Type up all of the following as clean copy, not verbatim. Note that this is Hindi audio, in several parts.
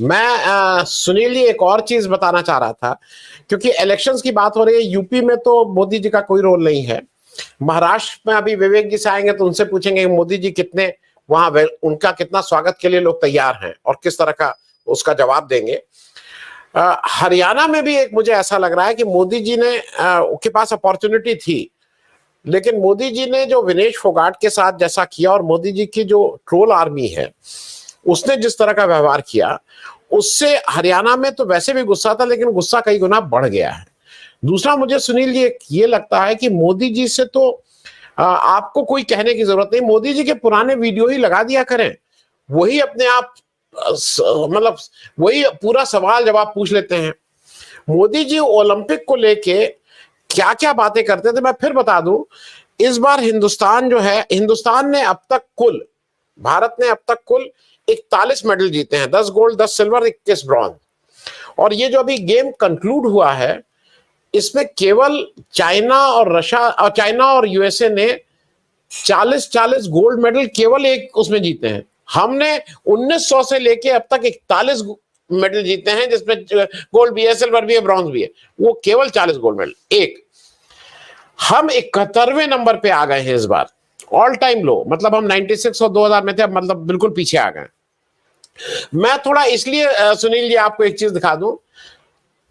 मैं सुनील जी एक और चीज बताना चाह रहा था, क्योंकि इलेक्शंस की बात हो रही है। यूपी में तो मोदी जी का कोई रोल नहीं है। महाराष्ट्र में अभी विवेक जी से आएंगे तो उनसे पूछेंगे मोदी जी कितने वहां, उनका कितना स्वागत के लिए लोग तैयार हैं और किस तरह का उसका जवाब देंगे। हरियाणा में भी एक मुझे ऐसा लग रहा है कि मोदी जी ने के पास अपॉर्चुनिटी थी, लेकिन मोदी जी ने जो विनेश फोगाट के साथ जैसा किया और मोदी जी की जो ट्रोल आर्मी है उसने जिस तरह का व्यवहार किया, उससे हरियाणा में तो वैसे भी गुस्सा था, लेकिन गुस्सा कई गुना बढ़ गया है। दूसरा, मुझे सुनील जी ये लगता है कि मोदी जी से तो आपको कोई कहने की जरूरत नहीं। मोदी जी के पुराने वीडियो ही लगा दिया करें, वही अपने आप मतलब वही पूरा सवाल जवाब पूछ लेते हैं। मोदी जी ओलंपिक को लेके क्या क्या बातें करते थे मैं फिर बता दूं। इस बार हिंदुस्तान जो है, हिंदुस्तान ने अब तक कुल, भारत ने अब तक कुल 41 मेडल जीते हैं, 10 गोल्ड, 10 सिल्वर, 21 ब्रॉन्ज। और ये जो अभी गेम कंक्लूड हुआ है, इसमें केवल चाइना और यूएसए ने 40-40 गोल्ड मेडल केवल एक उसमें जीते हैं। हमने 1900 से लेके अब तक 41 मेडल जीते हैं, जिसमें गोल्ड भी है, सिल्वर भी है, ब्रॉन्ज भी है। वो केवल 40 गोल्ड मेडल एक। हम 71वें नंबर पे आ गए हैं इस बार, ऑल टाइम लो। मतलब हम 96 और 2000 में थे, अब मतलब बिल्कुल पीछे आ गए। मैं थोड़ा इसलिए सुनील जी आपको एक चीज दिखा दूं,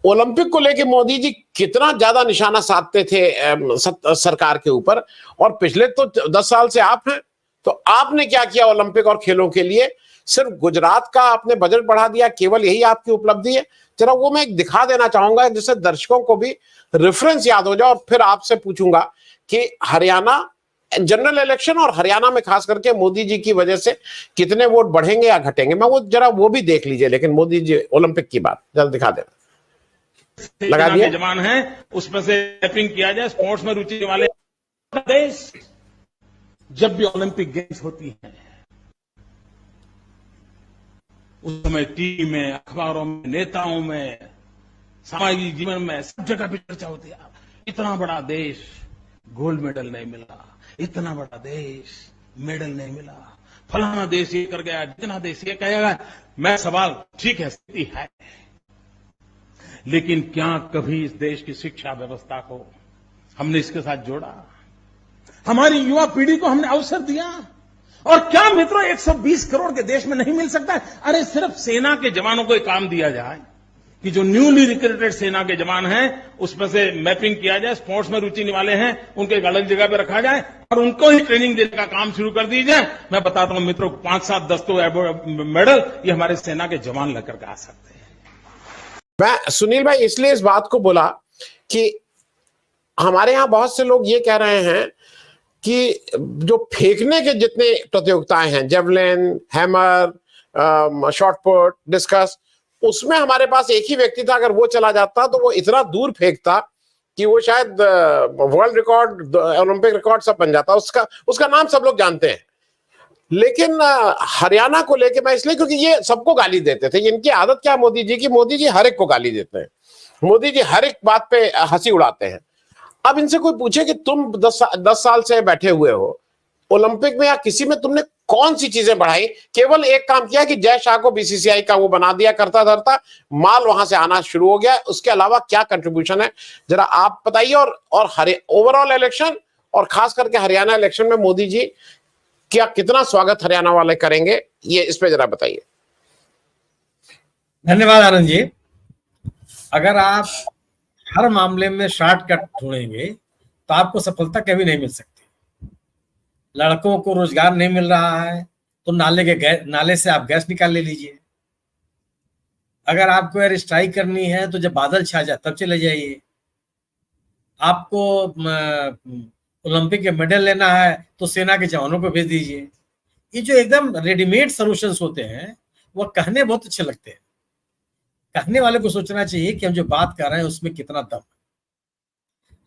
ओलंपिक को लेके मोदी जी कितना ज्यादा निशाना साधते थे सरकार के ऊपर। और पिछले तो 10 साल से आप हैं, तो आपने क्या किया ओलंपिक और खेलों के लिए? सिर्फ गुजरात का आपने बजट बढ़ा दिया, केवल यही आपकी उपलब्धि है। जरा वो मैं एक दिखा देना चाहूंगा, जिससे दर्शकों को भी रेफरेंस याद हो जाए। और फिर आपसे पूछूंगा कि हरियाणा जनरल इलेक्शन और हरियाणा में खास करके मोदी जी की वजह से कितने वोट बढ़ेंगे या घटेंगे, मैं वो जरा वो भी देख लीजिए। लेकिन मोदी जी ओलंपिक की बात जरा दिखा देना। लगा दिया के जवान हैं, उसमें से मैपिंग किया जाए। स्पोर्ट्स में रुचि वाले देश, जब भी ओलंपिक गेम्स होती है उस समय टीवी में, अखबारों में, नेताओं में, सामाजिक जीवन में सब जगह पे चर्चा होती है। इतना बड़ा देश गोल्ड मेडल नहीं मिला, इतना बड़ा देश मेडल नहीं मिला, फलाना देश ये कर गया, जितना देश ये कहेगा। मैं सवाल, ठीक है स्थिति है, लेकिन क्या कभी इस देश की शिक्षा व्यवस्था को हमने इसके साथ जोड़ा? हमारी युवा पीढ़ी को हमने अवसर दिया? और क्या मित्रों 120 करोड़ के देश में नहीं मिल सकता है? अरे सिर्फ सेना के जवानों को एक काम दिया जाए कि जो न्यूली रिक्रूटेड सेना के जवान हैं उसमें से मैपिंग किया जाए, स्पोर्ट्स में रुचि वाले हैं उनको एक अलग जगह पे रखा जाए और उनको ही ट्रेनिंग देने का काम शुरू कर दी जाए। मैं बताता हूं मित्रों, 5, 7, 10 तो मेडल ये हमारे सेना के जवान लेकर के आ सकते हैं। मैं सुनील भाई इसलिए इस बात को बोला कि हमारे यहां बहुत से लोग ये कह रहे हैं कि जो फेंकने के जितने प्रतियोगिताएं हैं, जेवलिन, हैमर, शॉटपुट, डिस्कस, उसमें हमारे पास एक ही व्यक्ति था। अगर वो चला जाता तो वो इतना दूर फेंकता कि वो शायद वर्ल्ड रिकॉर्ड, ओलंपिक रिकॉर्ड सब बन जाता। उसका नाम सब लोग जानते हैं। लेकिन हरियाणा को लेके मैं इसलिए, क्योंकि ये सबको गाली देते थे। इनकी आदत क्या है मोदी जी की? मोदी जी हर एक को गाली देते हैं, मोदी जी हर एक बात पे हंसी उड़ाते हैं। अब इनसे कोई पूछे कि तुम 10 साल से बैठे हुए हो ओलंपिक में या किसी में, तुमने कौन सी चीजें बढ़ाई? केवल एक काम किया कि जय शाह को बीसीसीआई का वो बना दिया, करता धरता माल वहां से आना शुरू हो गया। उसके अलावा क्या कंट्रीब्यूशन है, जरा आप बताइए। और ओवरऑल इलेक्शन और खास करके हरियाणा इलेक्शन में मोदी जी क्या कितना स्वागत हरियाणा वाले करेंगे, ये इस पे जरा बताइए। धन्यवाद आनंद जी। अगर आप हर मामले में शॉर्टकट ढूंढेंगे तो आपको सफलता कभी नहीं मिल सकती। लड़कों को रोजगार नहीं मिल रहा है तो नाले से आप गैस निकाल ले लीजिए। अगर आपको एयर स्ट्राइक करनी है तो जब बादल छा जाए तब चले जाइए। आपको ओलंपिक के मेडल लेना है तो सेना के जवानों को भेज दीजिए। ये जो एकदम रेडीमेड सॉल्यूशंस होते हैं वो कहने बहुत अच्छे लगते हैं। कहने वाले को सोचना चाहिए कि हम जो बात कर रहे हैं उसमें कितना दम है।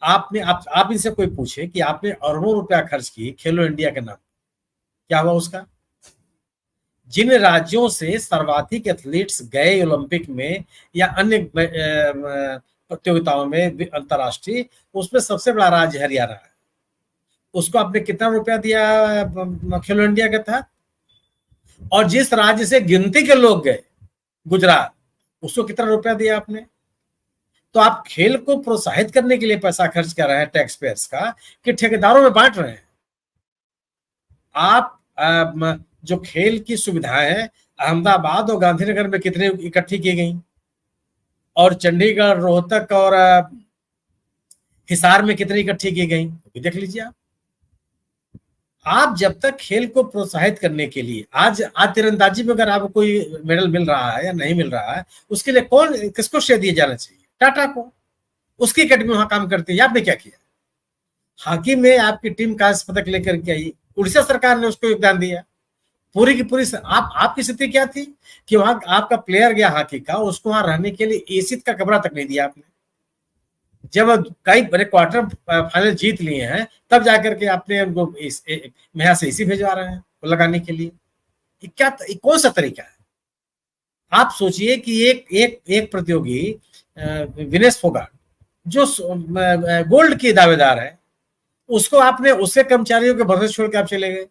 आप इनसे कोई पूछे कि आपने अरबों रुपया खर्च की खेलो इंडिया के नाम, क्या हुआ उसका? जिन राज्यों से सर्वाधिक एथलीट्स गए ओलंपिक में या अन्य प्रतियोगिताओं में अंतर्राष्ट्रीय, उसमें सबसे बड़ा राज्य हरियाणा है। उसको आपने कितना रुपया दिया खेलो इंडिया के तहत? और जिस राज्य से गिनती के लोग गए गुजरात, उसको कितना रुपया दिया आपने? तो आप खेल को प्रोत्साहित करने के लिए पैसा खर्च कर रहे हैं टैक्स पेयर्स का, कि ठेकेदारों में बांट रहे हैं। आप जो खेल की सुविधाएं हैं अहमदाबाद और गांधीनगर में कितने इकट्ठी की गई, और चंडीगढ़, रोहतक और हिसार में कितनी इकट्ठी की गई, तो देख लीजिए आप जब तक खेल को प्रोत्साहित करने के लिए, आज तीरंदाजी में अगर आपको कोई मेडल मिल रहा है या नहीं मिल रहा है, उसके लिए किसको श्रेय दिया जाना चाहिए? टाटा को, उसकी एकेडमी वहां काम करती है। आपने क्या किया? हॉकी में आपकी टीम कांस्य पदक लेकर के आई, उड़ीसा सरकार ने उसको योगदान दिया। पूरी की पूरी आपकी स्थिति क्या थी कि वहां आपका प्लेयर गया हॉकी का, उसको वहां रहने के लिए एसी का कमरा तक नहीं दिया आपने। जब कई बड़े क्वार्टर फाइनल जीत लिए हैं, तब जाकर के आपने उनको यहाँ से एसी भेजवा रहे हैं लगाने के लिए। क्या कौन सा तरीका है? आप सोचिए कि एक प्रतियोगी विनेश फोगाट जो गोल्ड की दावेदार है, उसको आपने उसके कर्मचारियों के भरोसे छोड़ के आप चले गए,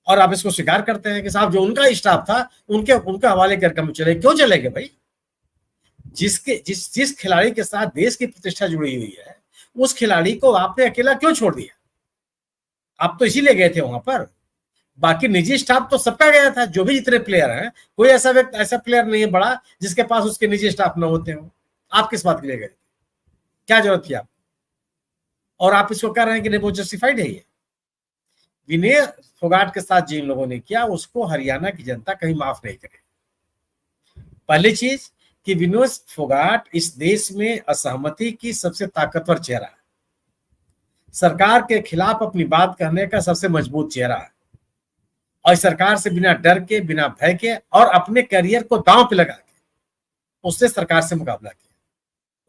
और आप इसको स्वीकार करते हैं कि साहब जो उनका स्टाफ था उनका हवाले करके हम चले। क्यों चले गए भाई? जिस खिलाड़ी के साथ देश की प्रतिष्ठा जुड़ी हुई है, उस खिलाड़ी को आपने अकेला क्यों छोड़ दिया? आप तो इसीलिए गए थे वहां पर। बाकी निजी स्टाफ तो सबका गया था, जो भी जितने प्लेयर हैं, कोई ऐसा प्लेयर नहीं है बड़ा जिसके पास उसके निजी स्टाफ न होते हो। आप किस बात के लिए गए? क्या जरूरत थी आप? और आप इसको कह रहे हैं कि नहीं वो जस्टिफाइड है? ये विनय फोगाट के साथ जिन लोगों ने किया, उसको हरियाणा की जनता कहीं माफ नहीं करेगी। पहली चीज कि विनोद फोगाट इस देश में असहमति की सबसे ताकतवर चेहरा है, सरकार के खिलाफ अपनी बात कहने का सबसे मजबूत चेहरा है, और सरकार से बिना डर के, बिना भय के और अपने करियर को दांव पे लगा के उसने सरकार से मुकाबला किया।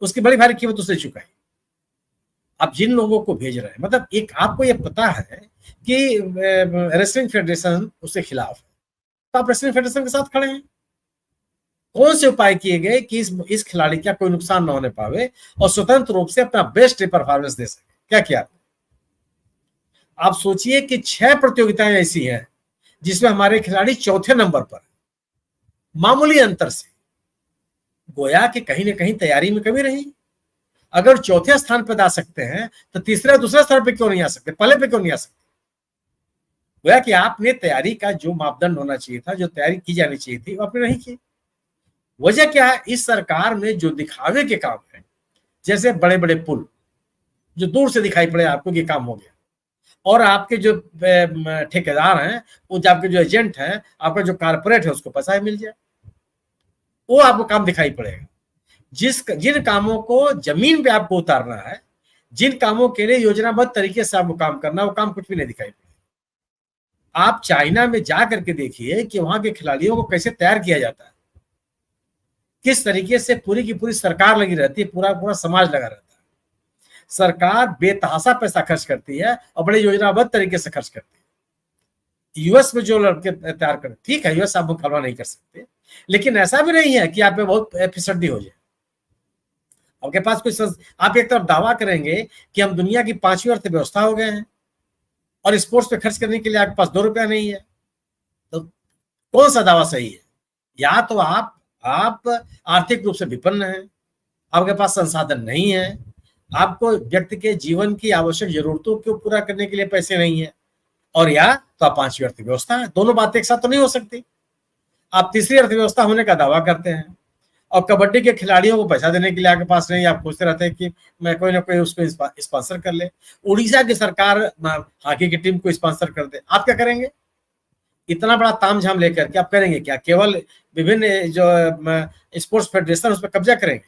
उसकी बड़ी भारी कीमत उसने चुकाई। आप जिन लोगों को भेज रहे हैं, मतलब एक आपको ये पता है कि रेसलिंग फेडरेशन उसके खिलाफ है, तो आप रेसलिंग फेडरेशन के साथ खड़े हैं। कौन से उपाय किए गए कि इस खिलाड़ी का कोई नुकसान ना होने पावे और स्वतंत्र रूप से अपना बेस्ट परफॉर्मेंस दे सके? क्या किया आप सोचिए कि 6 प्रतियोगिताएं ऐसी हैं जिसमें हमारे खिलाड़ी चौथे नंबर पर, मामूली अंतर से। गोया कि कहीं ना कहीं तैयारी में कमी रही। अगर चौथे स्थान पर आ सकते हैं तो दूसरे स्थान पर क्यों नहीं आ सकते? पहले पे क्यों नहीं आ सकते? गोया कि आपने तैयारी का जो मापदंड होना चाहिए था, जो तैयारी की जानी चाहिए थी, वो आपने नहीं की। वजह क्या है? इस सरकार में जो दिखावे के काम है, जैसे बड़े बड़े पुल जो दूर से दिखाई पड़े आपको कि काम हो गया, और आपके जो ठेकेदार हैं, वो आपके जो एजेंट हैं, आपका जो कारपोरेट है, उसको पैसा मिल जाए, वो आपको काम दिखाई पड़ेगा। जिन कामों को जमीन पे आपको उतारना है, जिन कामों के लिए योजनाबद्ध तरीके से आपको काम करना है, वो काम कुछ भी नहीं दिखाई पड़ेगा। आप चाइना में जा करके देखिए कि वहां के खिलाड़ियों को कैसे तैयार किया जाता है, किस तरीके से पूरी की पूरी सरकार लगी रहती है, पूरा समाज लगा रहता है। सरकार बेतहाशा पैसा खर्च करती है और बड़े योजनाबद्ध तरीके से खर्च करती है। यूएस में जो लड़के तैयार करते, ठीक है, यूएस आप मुकाबला नहीं कर सकते, लेकिन ऐसा भी नहीं है कि आप पे बहुत फिसड्डी हो जाए। आपके पास कोई आप एक तरफ दावा करेंगे कि हम दुनिया की 5वीं अर्थव्यवस्था हो गए हैं और स्पोर्ट्स पे खर्च करने के लिए आपके पास 2 रुपया नहीं है, तो कौन सा दावा सही है? या तो आप आर्थिक रूप से विपन्न हैं, आपके पास संसाधन नहीं है, आपको व्यक्ति के जीवन की आवश्यक जरूरतों को पूरा करने के लिए पैसे नहीं है, और या तो आप 5वीं अर्थव्यवस्था है। दोनों बातें एक साथ तो नहीं हो सकती। आप तीसरी अर्थव्यवस्था होने का दावा करते हैं और कबड्डी के खिलाड़ियों को पैसा देने के लिए आपके पास नहीं, आप पूछते रहते हैं कि मैं कोई ना कोई उसको स्पॉन्सर कर ले। उड़ीसा की सरकार हॉकी की टीम को स्पॉन्सर कर दे, आप क्या करेंगे? इतना बड़ा तामझाम लेकर के आप करेंगे क्या? केवल विभिन्न जो स्पोर्ट्स फेडरेशन उस पर कब्जा करेंगे,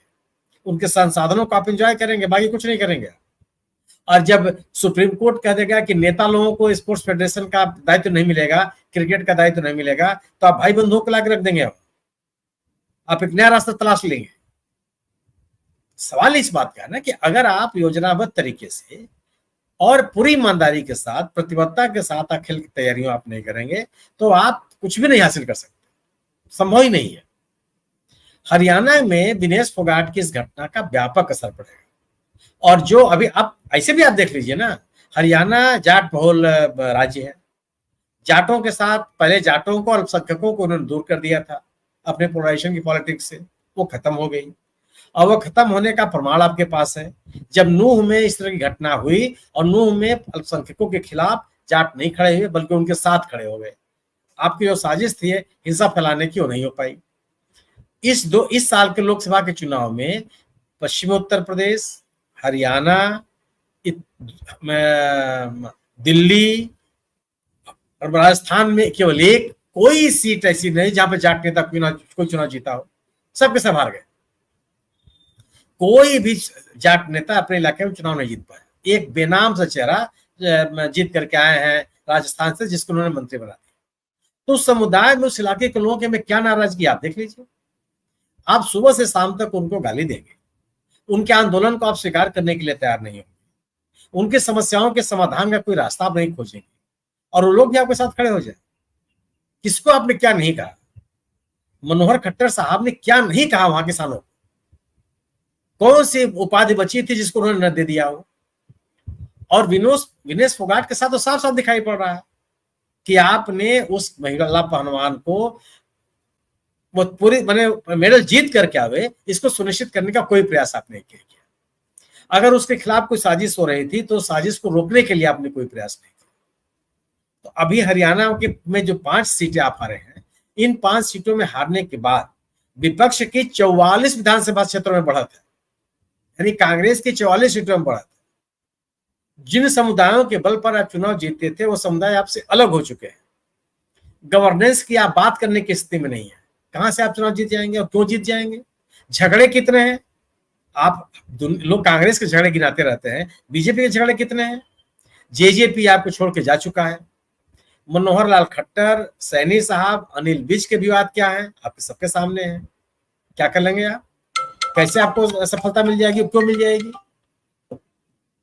उनके संसाधनों को आप एंजॉय करेंगे, बाकी कुछ नहीं करेंगे। और जब सुप्रीम कोर्ट कह देगा कि नेता लोगों को स्पोर्ट्स फेडरेशन का दायित्व नहीं मिलेगा, क्रिकेट का दायित्व नहीं मिलेगा, तो आप भाई बंधुओं को लाकर रख देंगे, आप एक नया रास्ता तलाश लेंगे। सवाल इस बात का है ना कि अगर आप योजनाबद्ध तरीके से और पूरी ईमानदारी के साथ, प्रतिबद्धता के साथ खेल की तैयारियों आप नहीं करेंगे, तो आप कुछ भी नहीं हासिल कर सकते, संभव ही नहीं है। हरियाणा में विनेश फोगाट की इस घटना का व्यापक असर पड़ेगा। और जो अभी आप ऐसे भी आप देख लीजिए ना, हरियाणा जाट बहुल राज्य है। जाटों के साथ पहले जाटों को और अल्पसंख्यकों को उन्होंने दूर कर दिया था, अपने पोलराइजेशन की पॉलिटिक्स से, वो खत्म हो गई। और वो खत्म होने का प्रमाण आपके पास है। जब नूह में इस तरह की घटना हुई और नूह में अल्पसंख्यकों के खिलाफ जाट नहीं खड़े हुए बल्कि उनके साथ खड़े हो गए, आपकी जो साजिश थी हिंसा फैलाने की वो नहीं हो पाई। इस साल के लोकसभा के चुनाव में पश्चिमी उत्तर प्रदेश, हरियाणा, दिल्ली और राजस्थान में केवल एक कोई सीट ऐसी नहीं जहां पे जाट नेता कोई चुनाव जीता हो, सबके सब हार गए। कोई भी जाट नेता अपने इलाके में चुनाव नहीं जीत पाया। एक बेनाम सा चेहरा जीत करके आए हैं राजस्थान से, जिसको उन्होंने मंत्री बना दिया। तो समुदाय में, उस इलाके के लोगों के में क्या नाराजगी आप देख लीजिए। आप सुबह से शाम तक उनको गाली देंगे, उनके आंदोलन को आप स्वीकार करने के लिए तैयार नहीं होंगे, उनकी समस्याओं के समाधान का कोई रास्ता आप नहीं खोजेंगे, और वो लोग भी आपके साथ खड़े हो जाए। किसको आपने क्या नहीं कहा? मनोहर खट्टर साहब ने क्या नहीं कहा वहां किसानों को? कौन सी उपाधि बची थी जिसको उन्होंने न दे दिया हो? और विनेश फोगाट के साथ तो साफ साफ दिखाई पड़ रहा है कि आपने उस महिला पहलवान को वो पूरी मेडल जीत करके आवे, इसको सुनिश्चित करने का कोई प्रयास आपने नहीं किया। अगर उसके खिलाफ कोई साजिश हो रही थी तो साजिश को रोकने के लिए आपने कोई प्रयास नहीं किया। तो अभी हरियाणा में जो 5 सीटें आप हारे हैं, इन 5 सीटों में हारने के बाद विपक्ष की 44 विधानसभा क्षेत्रों में बढ़त है, यानी कांग्रेस की 44 सीटों में बढ़त है। जिन समुदायों के बल पर आप चुनाव जीतते थे वो समुदाय आपसे अलग हो चुके हैं। गवर्नेंस की आप बात करने की स्थिति में नहीं है। कहां से आप चुनाव जीत जाएंगे और क्यों जीत जाएंगे? झगड़े कितने हैं? आप लोग कांग्रेस के झगड़े गिनाते रहते हैं, बीजेपी के झगड़े कितने हैं? जेजेपी आपको छोड़ के जा चुका है। मनोहर लाल खट्टर, सैनी साहब, अनिल विज के विवाद क्या है आपके सबके सामने है। क्या कर लेंगे आप? कैसे आपको सफलता मिल जाएगी, क्यों मिल जाएगी?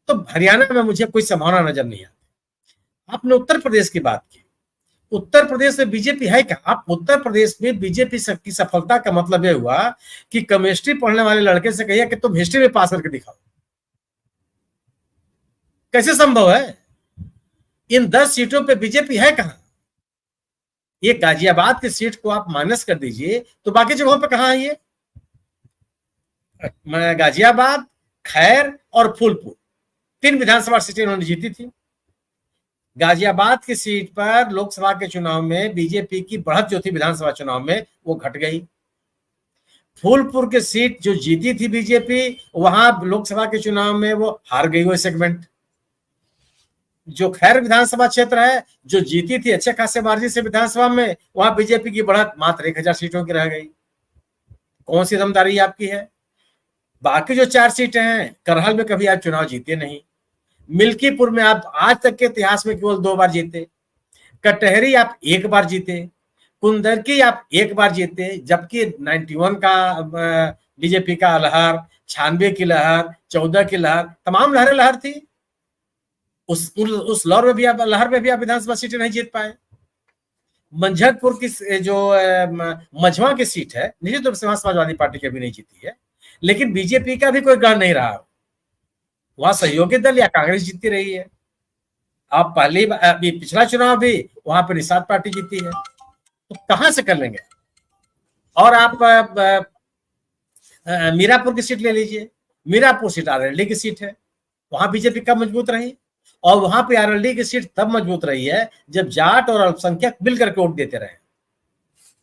तो हरियाणा में मुझे कोई संभावना नजर नहीं आती। आपने उत्तर प्रदेश की बात की, उत्तर प्रदेश में बीजेपी है क्या? आप उत्तर प्रदेश में बीजेपी की सफलता का मतलब यह हुआ कि केमिस्ट्री पढ़ने वाले लड़के से कहिए कि तुम हिस्ट्री में पास करके दिखाओ। कैसे संभव है? इन 10 सीटों पे बीजेपी है कहां? ये गाजियाबाद की सीट को आप माइनस कर दीजिए तो बाकी जगहों पे कहां है ये? गाजियाबाद, खैर और फूलपुर, 3 विधानसभा सीटें उन्होंने जीती थी। गाजियाबाद की सीट पर लोकसभा के चुनाव में बीजेपी की बढ़त जो थी विधानसभा चुनाव में वो घट गई। फूलपुर की सीट जो जीती थी बीजेपी, वहां लोकसभा के चुनाव में वो हार गई वो सेगमेंट। जो खैर विधानसभा क्षेत्र है जो जीती थी अच्छे खासे मार्जिन से विधानसभा में, वहां बीजेपी की बढ़त मात्र 1000 सीटों की रह गई। कौन सी दमदारी आपकी है? बाकी जो 4 सीटें हैं, करहल में कभी आप चुनाव जीते नहीं, मिल्कीपुर में आप आज तक के इतिहास में केवल 2 बार जीते, कटहरी आप 1 बार जीते, कुंदरकी आप 1 बार जीते, जबकि 91 का बीजेपी का लहर, 96 की लहर, 14 की लहर, तमाम लहर थी। उस लहर में भी आप विधानसभा सीटें नहीं जीत पाए। मंझरपुर की जो मझवा की सीट है, निश्चित रूप से वहां समाजवादी पार्टी की भी नहीं जीती है, लेकिन बीजेपी का भी कोई गढ़ नहीं रहा। वहां सहयोगी दल या कांग्रेस जीतती रही है। आप पिछला चुनाव भी वहां पर निषाद पार्टी जीती है, तो कहां से कर लेंगे? और आप मीरापुर की सीट ले लीजिए, मीरापुर सीट आरएलडी की सीट है, वहां बीजेपी कब मजबूत रही? और वहां पे आरएलडी की सीट तब मजबूत रही है जब जाट और अल्पसंख्यक मिलकर के वोट देते रहे।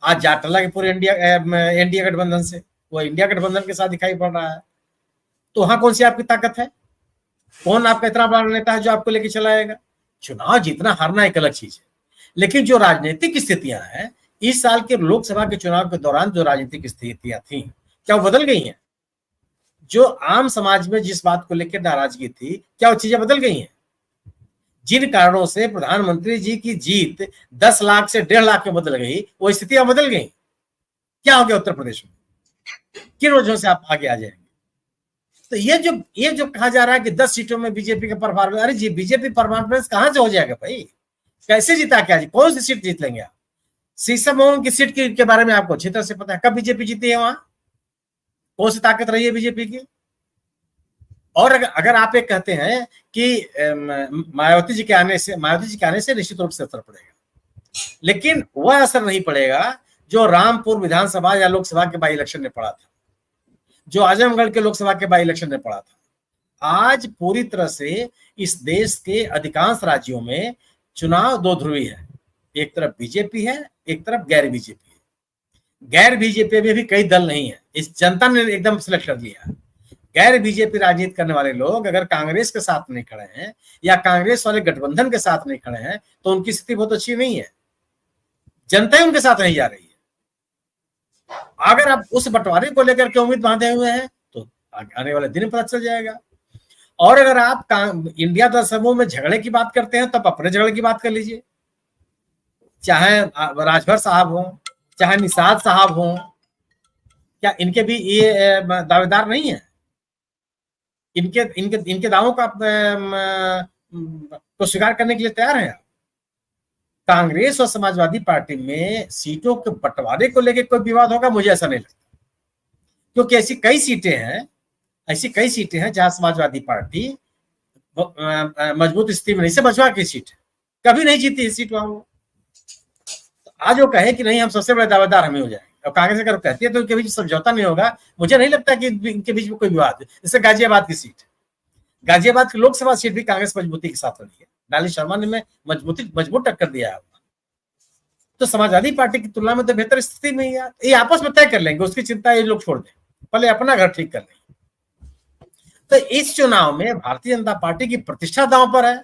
आज जाट अलग पूरे एनडीए गठबंधन से, वो इंडिया गठबंधन के साथ दिखाई पड़ रहा है। तो वहां कौन सी आपकी ताकत है? कौन आपका इतना बड़ा नेता है जो आपको लेके चलाएगा? चुनाव जीतना हारना एक अलग चीज है, लेकिन जो राजनीतिक स्थितियां हैं इस साल के लोकसभा के चुनाव के दौरान, जो राजनीतिक स्थितियां थी क्या वो बदल गई हैं? जो आम समाज में जिस बात को लेकर नाराजगी थी, क्या वो चीजें बदल गई हैं? जिन कारणों से प्रधानमंत्री जी की जीत 10 लाख से 1.5 लाख में बदल गई, वो स्थितियां बदल गई। क्या हो गया उत्तर प्रदेश में? किन वजहों से आप आगे आ जाएंगे? तो ये जो कहा जा रहा है कि 10 सीटों में बीजेपी का परफॉर्मेंस, अरे जी बीजेपी परफॉर्मेंस कहां से हो जाएगा भाई? कैसे जीता क्या जी? कौन सी सीट जीत लेंगे आप? शीशम की सीट के बारे में आपको अच्छी तरह से पता है, कब बीजेपी जीती है, वहां कौन सी ताकत रही है बीजेपी की। और अगर आप एक कहते हैं कि मायावती जी के आने से निश्चित रूप से असर पड़ेगा, लेकिन वह असर नहीं पड़ेगा जो रामपुर विधानसभा या लोकसभा के बाई इलेक्शन में पड़ा था, जो आजमगढ़ के लोकसभा के बाई इलेक्शन में पड़ा था। आज पूरी तरह से इस देश के अधिकांश राज्यों में चुनाव दो ध्रुवी है, एक तरफ बीजेपी है, एक तरफ गैर बीजेपी है। गैर बीजेपी में भी कई दल नहीं है, इस जनता ने एकदम सिलेक्ट कर लिया। गैर बीजेपी राजनीति करने वाले लोग अगर कांग्रेस के साथ नहीं खड़े हैं या कांग्रेस वाले गठबंधन के साथ नहीं खड़े हैं तो उनकी स्थिति बहुत अच्छी नहीं है, जनता ही उनके साथ नहीं जा रही है। अगर आप उस बंटवारे को लेकर के उम्मीद बांधे हुए हैं तो आने वाले दिन पता चल जाएगा। और अगर आप इंडिया दल समूह में झगड़े की बात करते हैं तब अपने झगड़े की बात कर लीजिए, चाहे राजभर साहब हो, चाहे निषाद साहब हो, क्या इनके भी ये दावेदार नहीं है? इनके दावों का को स्वीकार करने के लिए तैयार है? कांग्रेस और समाजवादी पार्टी में सीटों के बंटवारे को लेकर कोई विवाद होगा, मुझे ऐसा नहीं लगता, क्योंकि ऐसी कई सीटें हैं जहां समाजवादी पार्टी मजबूत स्थिति में नहीं से बचवा की सीट कभी नहीं जीती सीट वहां। आज वो कहे कि नहीं हम सबसे बड़े दावेदार हमें हो जाएंगे, और कांग्रेस अगर कहती है तो इनके बीच समझौता नहीं होगा, मुझे नहीं लगता कि इनके बीच में कोई विवाद है। जैसे गाजियाबाद की सीट, गाजियाबाद की लोकसभा सीट भी कांग्रेस मजबूती के साथ लड़ी है, डाली शर्मा ने मजबूत टक्कर दिया है। तो समाजवादी पार्टी की तुलना में तो बेहतर स्थिति में है, ये आपस में तय कर लेंगे, उसकी चिंता ये लोग छोड़ दें, पहले अपना घर ठीक कर लेंगे। तो इस चुनाव में भारतीय जनता पार्टी की प्रतिष्ठा दांव पर है।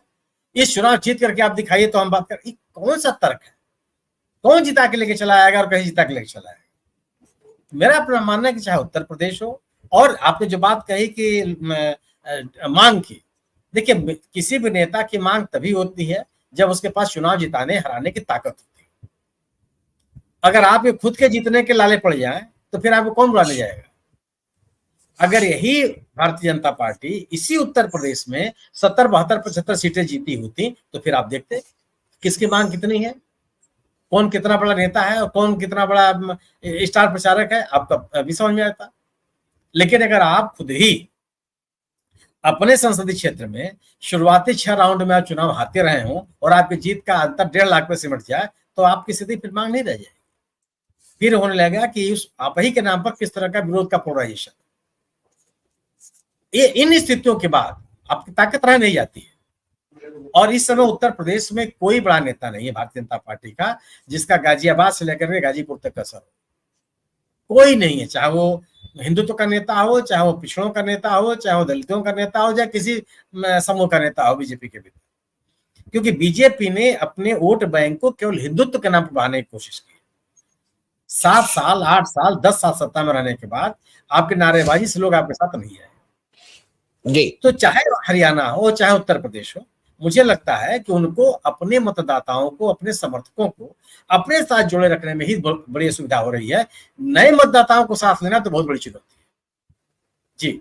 इस चुनाव जीत करके आप दिखाइए तो हम बात करें, कौन सा तर्क है? कौन जिता के लेके चला आएगा और कहीं जिता के लेके चला आएगा? मेरा अपना मानना है कि चाहे उत्तर प्रदेश हो, और आपने जो बात कही कि मांग की, देखिए किसी भी नेता की मांग तभी होती है जब उसके पास चुनाव जिताने हराने की ताकत होती है। अगर आप ये खुद के जीतने के लाले पड़ जाए तो फिर आपको कौन बुलाने जाएगा? अगर यही भारतीय जनता पार्टी इसी उत्तर प्रदेश में 70, 72, 75 सीटें जीती होती तो फिर आप देखते किसकी मांग कितनी है, कौन कितना बड़ा नेता है और कौन कितना बड़ा स्टार प्रचारक है, आपका अभी समझ में आता। लेकिन अगर आप खुद ही अपने संसदीय क्षेत्र में शुरुआती 6 राउंड में आप चुनाव हारते रहे हो और आपकी जीत का अंतर 1.5 लाख पे सिमट जाए तो आपकी स्थिति फिर मांग नहीं रह जाएगी। फिर होने लगेगा कि उस आप ही के नाम पर किस तरह का विरोध का पोलराइजेशन। ये इन स्थितियों के बाद आपकी ताकत रह नहीं जाती है। और इस समय उत्तर प्रदेश में कोई बड़ा नेता नहीं है भारतीय जनता पार्टी का जिसका गाजियाबाद से लेकर के गाजीपुर तक का असर हो। कोई नहीं है, चाहे वो हिंदुत्व का नेता हो, चाहे वो पिछड़ों का नेता हो, चाहे वो दलितों का नेता हो, चाहे किसी समूह का नेता हो बीजेपी के भीतर। क्योंकि बीजेपी ने अपने वोट बैंक को केवल हिंदुत्व के नाम पर बढ़ाने की कोशिश की। 7 साल, 8 साल, 10 साल सत्ता में रहने के बाद आपके नारेबाजी से लोग आपके साथ नहीं आए जी। तो चाहे हरियाणा हो चाहे उत्तर प्रदेश हो, मुझे लगता है कि उनको अपने मतदाताओं को, अपने समर्थकों को अपने साथ जोड़े रखने में ही बड़ी सुविधा हो रही है। नए मतदाताओं को साथ लेना तो बहुत बड़ी चुनौती है। जी।